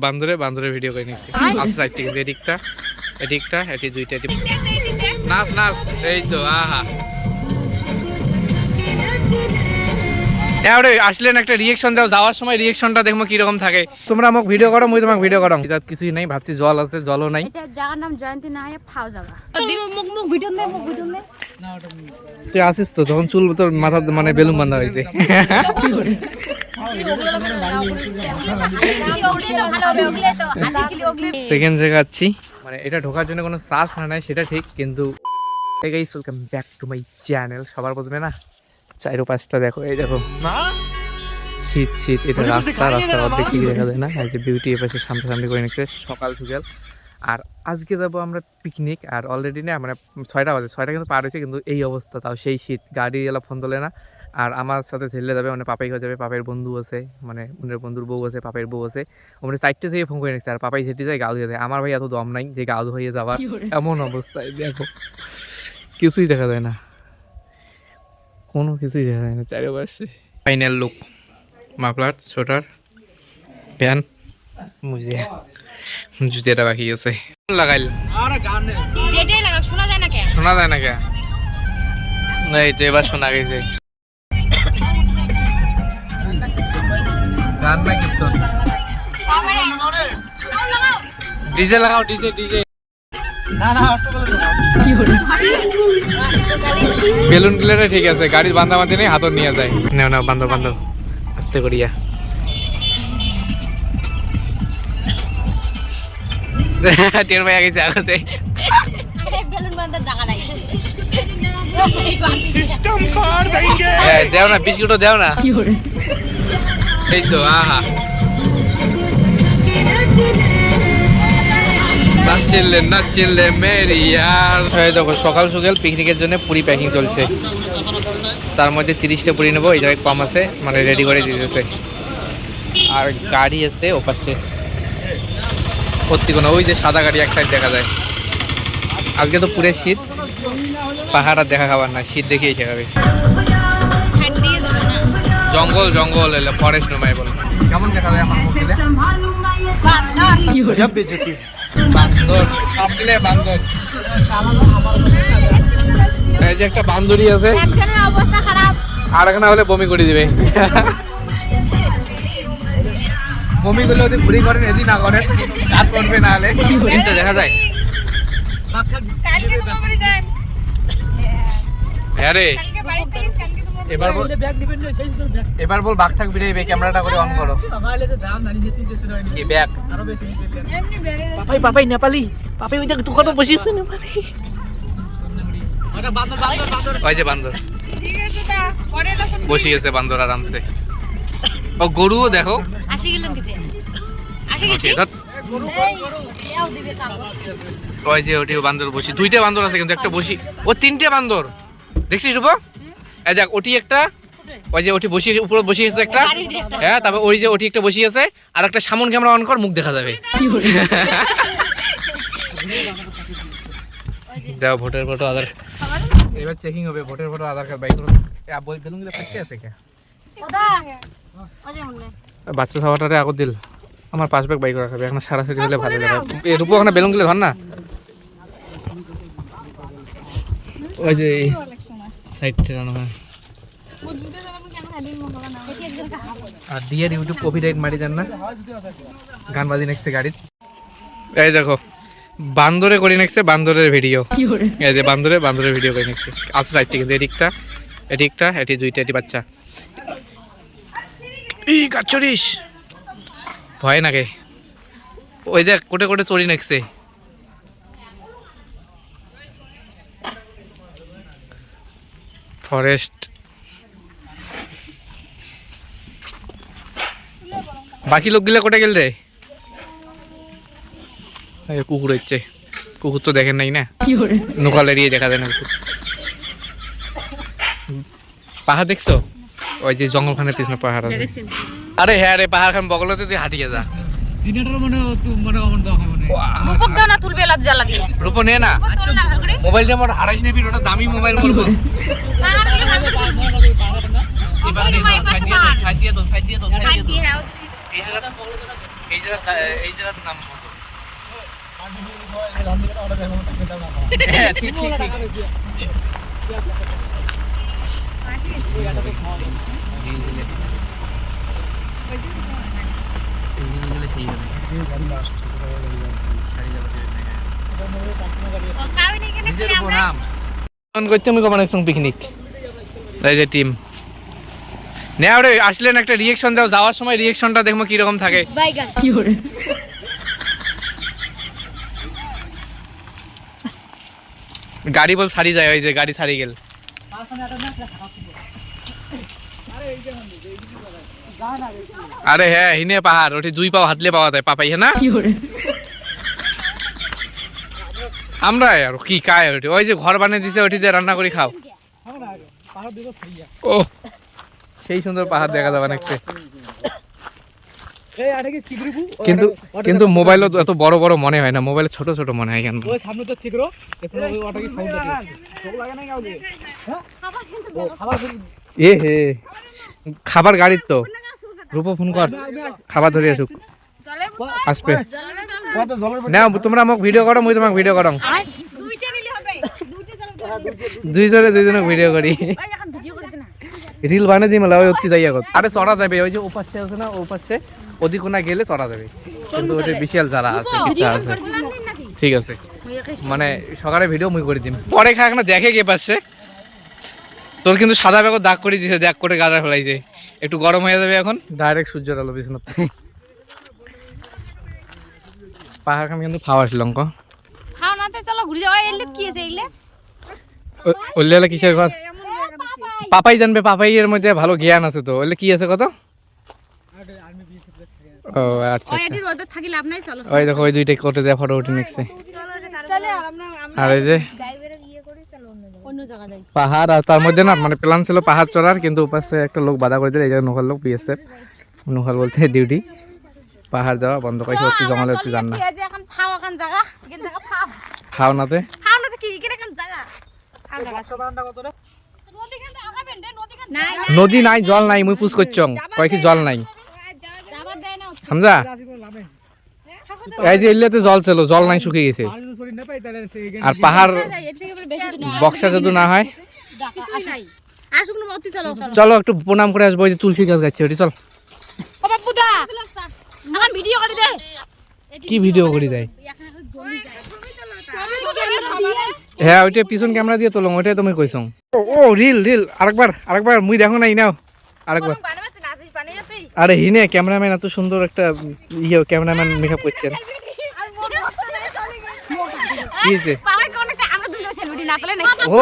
বান্দরে বান্দরে video করে নিচ্ছি আচ্ছা সাইড থেকে এদিকটা এদিকটা এটি দুইটা নাচ নাচ এই তো আহা এবারে আসলেন একটা রিয়েকশন দাও যাওয়ার সময় রিয়েকশনটা দেখবো কিরকম থাকে তোমরা আমাকে ভিডিও করো মুই তোমাকে ভিডিও করো এটা কিছুই নাই ভাবছি জল আছে জলও নাই এটা জায়গার নাম জয়ন্তী না ফাও জায়গা মুখ ভিডিও নে না ওটা তুই আসিস তো তখন চুল তোর মাথা মানে বেলুন বাঁধা হয়েছে সেকেন্ড জায়গা আছি মানে এটা ঢোকার জন্য কোনো চার্জ নাই সেটা ঠিক কিন্তু guys welcome back to my channel সবার প্রথমে না চাইরো পাঁচটা দেখো এই দেখো শীত শীত এটা রাস্তা রাস্তার অর্ধেক ঠিক দেখা যায় না এই যে বিউটি এপাশে সামনে সামনে করে নিচ্ছে সকাল সকাল আর আজকে যাবো আমরা পিকনিক আর অলরেডি না মানে 6টা বাজে 6টা কিন্তু পার হয়েছে কিন্তু এই অবস্থা তাও সেই শীত গাড়ি এলা ফোন তোলে না আর আমার সাথে ছেলে যাবে মানে পাপাই হয়ে যাবে পাপের বন্ধু আছে মানে উনের বন্ধুর বউ আছে পাপের বউ আছে ওখানে 4টে থেকে ফোন করে নিচ্ছে আর পাপাই যেতে যায় গাও দিয়ে যায় আমার ভাই এত দম নাই যে গাও হয়ে যাওয়ার এমন অবস্থায় দেখো কিছুই দেখা যায় না কোনো কিছুই দেখা যায় না চারিপাশে final look muffler sweater pant মুজে জুতেটা বাকি আছে লাগাইল যেটাই লাগা শোনা যায় না কেন শোনা যায় না কেন এই তো এবার শোনা গেছে গান না কীর্তন ডিজে লাগাও ডিজে ডিজে বেলুন গুলো ঠিক আছে গাড়ির বান্ধা বান্ধি নেই হাতত নিয়ে যায় না না বান্ধব বান্ধব আস্তে করিয়া টের ভাই আগে জায়গাতে বেলুন বাঁধার জায়গা নাই सिस्टम फाड़ देंगे দেও না বিস্কুটও দেও না এই তো আহা নাচিলে মেরি ইয়ার এই দেখো সকাল সকাল পিকনিকের জন্য পুরি প্যাকিং চলছে তার মধ্যে 30টা পুরি নেবো এই জায়গায় কম আছে মানে রেডি করে দিতেছে আর গাড়ি আছে ওপাশে সত্যি কোনো ওই যে সাদা গাড়ি এক সাইড দেখা যায় আজকে তো পুরো শীত পাহাড় আর দেখা খাবার না শীত দেখে এসে খাবে জঙ্গল জঙ্গল এলে ফরেস্ট নোমাই বল কেমন দেখা যায় আমার মুখে বান্দর সামনে বান্দর এই যে একটা বান্দরই আছে একজনের অবস্থা খারাপ আর একটা হলে বমি করে দিবে বমি করলে ওদের ঘুরি করেন এদিন না করেন কাজ করবে না হলে চিন্তা দেখা যায় কালকে তো বাড়ি যাই হ্যাঁ রে কালকে বাড়ি থেকে কালকে তো এবার বল এবার বল বাঘ থাক ভিডিও ক্যামেরাটা করে অন করো কি ব্যাগ এমনি বেরে পাপাই পাপাই নেপালি পাপাই ওই দেখ দোকানে বসিয়েছে নেপালি ওই যে বান্দর ঠিক আছে তা পরে লখন বসিয়েছে বান্দর আরামসে ও গরুও দেখো আসি গেলেন কিতে আসি গেছি ওকে, ধ্যাৎ। এও দিবে কাগজ ওই যে ওটিও বান্দর বসি দুইটা বান্দর আছে কিন্তু একটা বসি ও 3টে বান্দর দেখছিস রূপ এই দেখ ওটি একটা ওই যে ওটি বসিয়ে উপরে বসিয়েছে একটা হ্যাঁ তারপর ওই যে ওটি একটা বসিয়েছে আর একটা সামন ক্যামেরা অন কর মুখ দেখা যাবে দাও ভোটের ফটো আধার এবার চেকিং হবে ভোটের ফটো আধার কার্ড বাইক বই বেলুন গুলো ফাটতে আছে কে ওদা ওজে মনে বাচ্চা খাওয়াটারে আগত দিল আমার পাঁচ ব্যাগ বাইক রাখাবে এখন সারাসারি হলে ভালো যাবে এই রূপ ওখানে বেলুন গুলো ধর না ওই যে সাইড টেরানো হয় আর দিয়ে ইউটিউব কপিরাইট মারি যান না গান বাজি নেক্সট গাড়ির এই দেখো বান্দরে করে নেক্সট বান্দরের ভিডিও এই যে বান্দরে বান্দরের ভিডিও করে নেক্সট আচ্ছা সাইড থেকে এদিকটা এদিকটা এটি দুইটা এটি বাচ্চা ই গাছরিস ভয় নাকি ওই দেখ কোটে কোটে চড়ি নেক্সে ফরেস্ট বাকি লোকগুলো কোটে গেল রে কুকুর হচ্ছে কুকুর তো দেখেন নাই না নোকাল এরিয়ে দেখা যায় না কুকুর পাহাড় দেখছো ওই যে জঙ্গলখানের পিছনে পাহাড় আছে আরে হ্যাঁ রে পাহাড় খান বগলতে তুই হাঁটিয়ে যা দিনেটার মানে মানে আমার দরকার মানে রূপক দানা তুলবে লজ্জা লাগে রূপ নে না মোবাইল দিয়ে আমার হারাই নেবি ওটা দামি মোবাইল করবো এবার সাইড দিয়ে তো সাইড দিয়ে তো সাইড দিয়ে তো এই এই জায়গার নাম কত? হ্যাঁ, ঠিক ঠিক ঠিক। পিকনিক টিম নেওয়া আসলেন, একটা রিয়েকশন দাও, যাওয়ার সময় রিয়েকশনটা দেখবো কিরকম থাকে। গাড়ি বল ছাড়ি যায়, ওই যে গাড়ি ছাড়ি গেল। আরে হ্যাঁ, হিনে পাহাড়, ওটি 2 পাও হাতলে পাওয়া যায়, পাপাই হ্যাঁ না আমরা আর কি কায় ওটি, ওই যে ঘর বানিয়ে দিছে, ওটিতে রান্না করে খাও। ও সেই সুন্দর পাহাড় দেখা যাবে নাকছে। কিন্তু কিন্তু মোবাইলও এত বড় বড় মনে হয় না, মোবাইলে ছোট ছোট মনে হয়। কেন সামনে তো শিখরো এ হে খাবার গাড়ির তো রূপ ফোন কর, খাবার ধরে আসুক, আসবে না। তোমরা মোক ভিডিও করো, মুই তোমাকে ভিডিও করং, দুইজনে ভিডিও করি, রিল বানিয়ে দিই মেলা। ওই অতি যাই আগত আরে চড়া যাবে, ওই যে ওপাশে আছে না, ওপাশে ওদিকোনা গেলে চড়া যাবে, কিন্তু ওটা বিশাল যারা আছে ইচ্ছা আছে। ঠিক আছে, মানে সকালে ভিডিও মুই করে দিম, পরে খাক না দেখে কে পাচ্ছে। তোর কিন্তু সাদা ব্যাগ দাগ করে দিছে, দাগ করে গাজা ফেলাইছে, একটু গরম হয়ে যাবে এখন। ডাইরেক্ট সূর্যের আলো বিছনাতে পাহাড় খাম কিন্তু খাওয়া শ্রীলঙ্ক ওইলে কিসের ঘর পাপাই জানবে, পাপাইয়ের মধ্যে ভালো জ্ঞান আছে তো। ওইলে কি আছে কত? ও আচ্ছা, ওই দেখো ওই দুইটা কোটে দেয়া ফটো উঠে নিচ্ছে। আর এই যে পাহাড়, আর তার মধ্যে না মানে প্ল্যান ছিল পাহাড় চড়ার, কিন্তু উপাসে একটা লোক বাধা করে দিল। এই জায়গায় নোখাল লোক বিএসএফ, নোখাল বলতে ডিউটি, পাহাড় যাওয়া বন্ধ করে হচ্ছে, জঙ্গলে হচ্ছে জান না খাওনাতে। নদী নাই, জল নাই, মুই পুষ করছং কয় কি জল নাই, সমঝা? এই যে এলাতে জল ছিল, জল নাই, শুকিয়ে গেছে। আর পাহাড় বক্সা যদি না হয়, চলো একটু প্রণাম করে আসবো। ওই যে তুলসী গাছ গাচ্ছে, ওটি চল। কি ভিডিও করে দেয়? হ্যাঁ, ওইটা পিছন ক্যামেরা দিয়ে তোলো, ওইটাই তুমি কইছ। ও রিল রিল, আরেকবার মুই দেখো নাই, নাও আরেকবার। আরে হিনে ক্যামেরাম্যান এত সুন্দর একটা ইয়ে ক্যামেরাম্যান মেকআপ করছেন। ও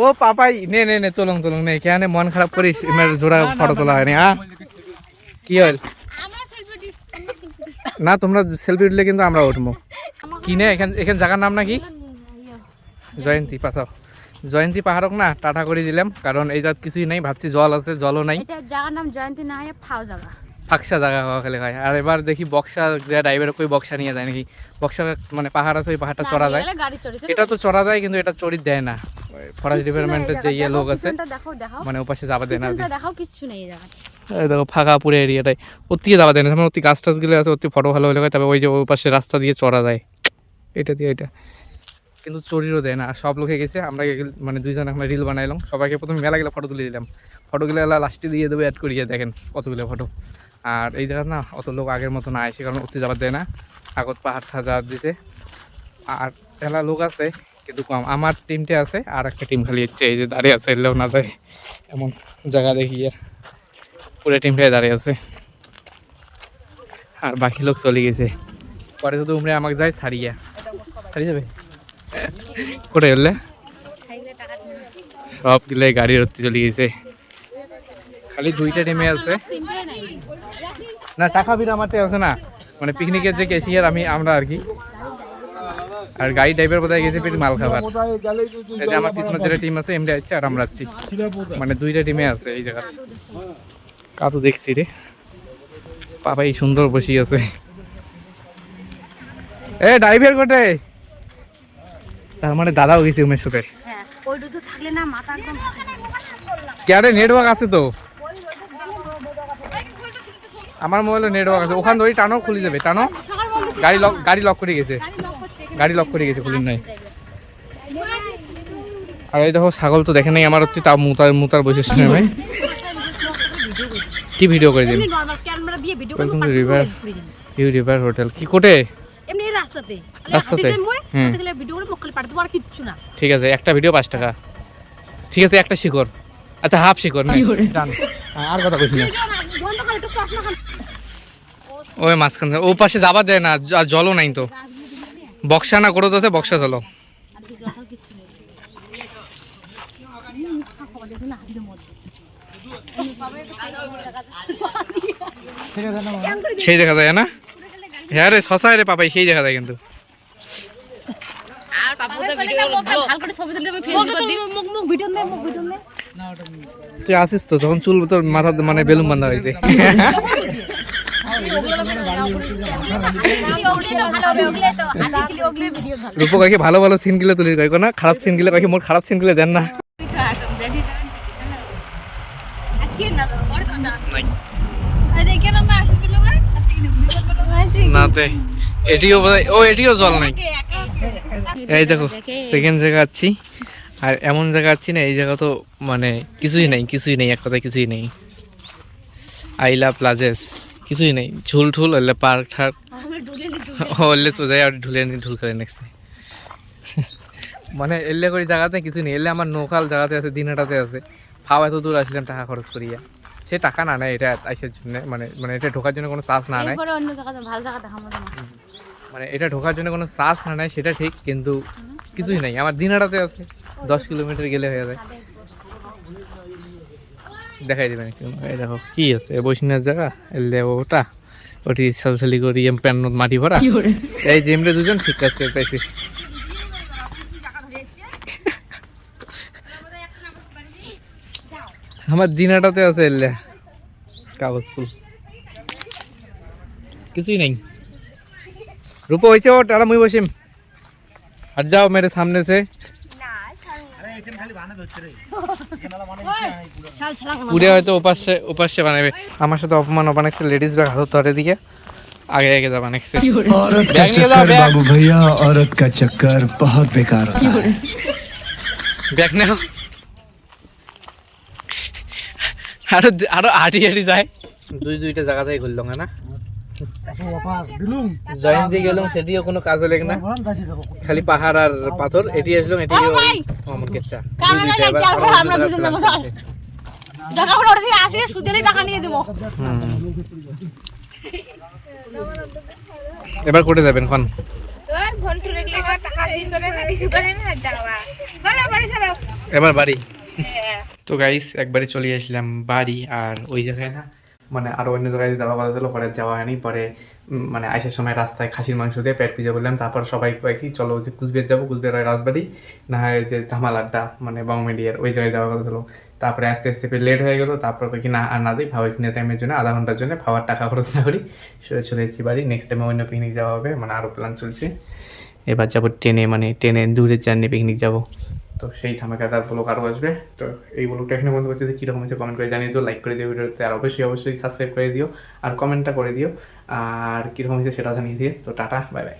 ও পাপাই নে নে নে তোলং নে, কেন মন খারাপ করিস? জোড়া ফটো তোলা হয়নি। হ্যাঁ কি হল না, তোমরা সেলফি উঠলে কিন্তু আমরা উঠবো। কি নে এখানে জায়গার নাম নাকি জয়ন্তী পাথাও, জয়ন্তী পাহাড়ক না টাটা করে দিলাম, কারণ এই জাত কিছুই নাই। ভাবছি জল আছে, জলও নাই। জায়গার নাম জয়ন্তী না, ফাঁকসা জায়গা খালি হয়। আর এবার দেখি বক্সা যে ড্রাইভার কই বক্সা নিয়ে যায় নাকি, বক্সা মানে পাহাড় আছে, ওই পাহাড়টা চড়া যায়। এটা তো চড়া যায়, কিন্তু এটা চড়ি দেয় না। ফরেস্ট ডিপার্টমেন্টের যে ইয়ে লোক আছে, মানে ওপাশে যাবা দেয় না। দেখো ফাঁকা পুরো এরিয়াটাই, ওদিকে যাওয়া দেয় না। ওর গাছ টাছগুলো আছে, ওর ফটো ভালো হলে হয়, তবে ওই যে ওই পাশে রাস্তা দিয়ে চড়া যায়, এটা দিয়ে এটা, কিন্তু চড়িরও দেয় না। সব লোকে গেছে, আমরা মানে দুইজন আমরা রিল বানাইলাম, সবাইকে প্রথমে মেলা গেলে ফটো তুলে দিলাম, ফটোগুলো লাস্টে দিয়ে দেবো অ্যাড করিয়ে, দেখেন কতগুলো ফটো। আর এই জায়গা না অত লোক আগের মতো না আসে, কারণ উঠতে যাবার দেয় না, আগত পাহাড় যাওয়ার দিতে। আর এলা লোক আছে কিন্তু কম, আমার টিমটা আছে, আর একটা টিম খালি হচ্ছে এই যে দাঁড়িয়ে আছে, এলেও না যায় এমন জায়গা দেখিয়ে, পুরো টিমটাই দাঁড়িয়ে আছে। আর বাকি লোক চলে গেছে, পরে শুধু উমরে আমাকে যায় ছাড়িয়ে যাবে। কোথায় বললে সবগুলো গাড়ি রত্তি চলে গেছে, খালি দুইটা টিমে আছে না। টাকা বিরা আমারতে আছে না, মানে পিকনিকের যে ক্যাশিয়ার আমরা আর কি। আর গাড়ি ড্রাইভার কোথায় গেছে পেট মাল খাবার। এই যে আমার পিছনে যেটা টিম আছে এমনি আসছে, আর আমরা আছি, মানে দুইটা টিমে আছে এই জায়গা। কাতু দেখছি রে, পাপাই সুন্দর বসি আছে। এ ড্রাইভার কোথায়? তার মানে দাদাও গেছে উমের সাথে। নেটওয়ার্ক আছে তো, আমার মোবাইলে নেটওয়ার্ক আছে, ওখান ধরে টানো খুলে যাবে, টানো। গাড়ি লক করে গেছে, গাড়ি লক করে গেছে, খুলিন নাই। আর এই দেখো ছাগল তো দেখে নাই আমার, হচ্ছে তা মুতার বৈশিষ্ট্য নেই ভাই। কি ভিডিও করে দিন? নরমাল ক্যামেরা দিয়ে video welcome to river hotel. কি কোটে? এমনি রাস্তাতে রাস্তাতে? তাহলে ভিডিও করে মক্কলে পাঠাতে পার কিচ্ছু না। ঠিক আছে, একটা ভিডিও 5 টাকা। ঠিক আছে, একটা শিকড়, আচ্ছা হাফ শিকড় না, ডান। আর কথা কইছি না। বন্ধ করে একটু চশমা খান। ওই মাঝখান ও পাশে যাবার দেয় না, আর জলও নাই তো। বক্সা না করে দিতে, বক্সা চলো। আর কি জল কিছু নেই। খাওয়া দেখুন না হাতের মধ্যে। সেই দেখা যায় না? হ্যাঁ রে, শশায় রে পাপাই, সেই দেখা যায় কিন্তু। আর পাপু তো ভিডিও ভালো করে ছবি তুলতে হবে ফেসবুকে দিই। মুখ ভিডিও নে, মুখ ভিডিও নে। তুই আসিস তো, তখন চুল তোর মাথা মানে বেলুন বাঁধা হয়েছে। রূপ কাকি ভালো ভালো সিন গুলো তুলি কয় না, খারাপ সিন গুলো কাকি মোর খারাপ সিন গুলো দেন না। নাতে এটিও ও এটিও জল নাই। এই দেখো সেকেন্ড জায়গা আছি, আর এমন জায়গা আছি না, এই জায়গা তো মানে কিছুই নেই, এক কথায় কিছুই নেই। আইলা প্লাজেস কিছুই নেই, ঝুল ঠুল হলে পার্ক ঠার্ক হলে সোজাই আর ঢুলে ঢুল করে নেছে। মানে এলে করে জায়গাতে কিছু নেই, এলে আমার নোকাল জায়গাতে আছে, দিনহাটাতে আছে। ফাও এত দূর আসলাম টাকা খরচ করিয়া, সে টাকা না নেয় এটা আইসার জন্য, মানে এটা ঢোকার জন্য কোনো চার্জ না নেয়। মানে এটা ঢোকার জন্য কোনো চার্জ না নেয় সেটা ঠিক, কিন্তু কিছুই নাই। আমার দিনহাটাতে আছে, 10 কিলোমিটার গেলে হয়ে যায়। দেখাই দেবেন, এই দেখো কি আছে বৈষ্ণবের জায়গা, এলে ওটা ওটি সালসালি করি প্যান মাটি ভরা। এই যে এমরে দুজন ঠিক কাজ করে পাইছি। আমার দিনাটাতে আছে এলে কাগজ ফুল, কিছুই নাই। রূপ হয়েছে ও টালা মুই বসিম, আর যাও মেরে সামনে সে পুরে হয়তো ওপাশে বানাবে। আমার সাথে অপমান বানাইছে, লেডিস ব্যাগ হাত ধরে দিকে আগে আগে যা বানাইছে। औरत का चक्कर बाबू भैया, औरत का चक्कर बहुत बेकार होता है। ব্যাগ নাও, আরো আটি যায়। দুইটা জায়গা থেকে ঘুরলাম না, জয়েন দিয়ে গেলাম, সেটিও কোনো কাজে লেগে না, খালি পাহাড় আর পাথর। এটি আসলাম, এটি আমার কেচ্ছা। এবার কোটে যাবেন কোন? এবার বাড়ি। তো গাইস একবারে চলে আসলাম বাড়ি, আর ওই জায়গায় না মানে আরো অন্য জায়গায় যাওয়া কথা ছিল, পরে যাওয়া হয়নি। পরে মানে আসার সময় রাস্তায় খাসির মাংস দিয়ে পেট পিজা বললাম, তারপর সবাই কয় কি চলো যে কুচবিহার যাবো, কুচবিহার হয় রাজবাড়ি, না হয় যে ধামাল আড্ডা মানে বাংমেডিয়ার ওই জায়গায় যাওয়ার কথা ছিল। তারপরে আস্তে আস্তে লেট হয়ে গেলো, তারপর কি না আর না দিই ভাবো এখানে টাইমের জন্য আধা ঘন্টার জন্য খাওয়ার টাকা খরচ না করি, চলে এসেছি বাড়ি। নেক্সট টাইমে অন্য পিকনিক যাওয়া হবে, মানে আরও প্ল্যান চলছে। এবার যাবো ট্রেনে, মানে ট্রেনে দূরের জার্নি পিকনিক যাবো। তো সেই ধামাকাদার ব্লগ আরও আসবে। তো এই ব্লগটা এখানে বন্ধ করতে কীরকম হয়েছে কমেন্ট করে জানিয়ে দিও, লাইক করে দিও ভিডিওতে, আর অবশ্যই সাবস্ক্রাইব করে দিও, আর কমেন্টটা করে দিও, আর কীরকম হয়েছে সেটা জানিয়ে দিও। তো টাটা, বাই বাই।